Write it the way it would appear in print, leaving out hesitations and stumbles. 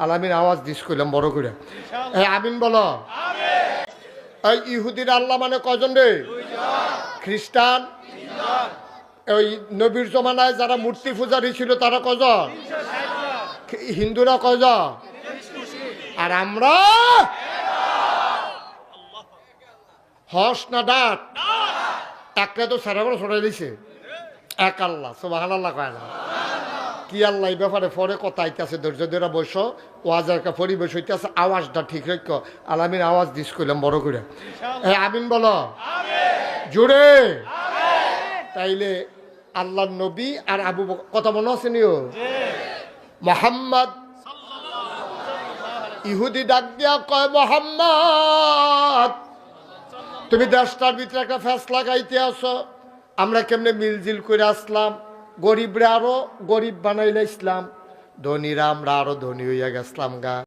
আলামিন আওয়াজ দিস কইলাম বড় করে আমিন বলো। এই ইহুদির আল্লাহ মানে কয়জন রে? খ্রিস্টান ওই নবীর জমানায় যারা মূর্তি পূজারী ছিল তারা কয়জন? হিন্দুরা কয়জন? আর আমরা হস না ডাক একটা তো সারা বড় ছড়াই দিছে এক আল্লাহ সুবহানাল্লাহ কয় না কি আল্লাহ এই ব্যাপারে পরে কথা আইতেছে ধৈর্য ধরে বসো ওয়াজের একটা পরিবেশ হইতেছে আওয়াজটা ঠিক রাখ আলামিন আওয়াজ দিস কইলাম বড় করে আমিন বলো জোরে। তাইলে আল্লাহর নবী আর আবু কথা মনে আছে নিও মোহাম্মদ ইহুদি ডাক দিয়া কয় মোহাম্মদ তুমি দেশটার ভিতরে একটা ফ্যাস লাগাইতে আসো আমরা কেমনে মিলজিল করে আসলাম গরিবরা আরো গরিব বানাইলে ইসলাম ধনীরা আমরা আরো ধনী হইয়া গেছলাম গা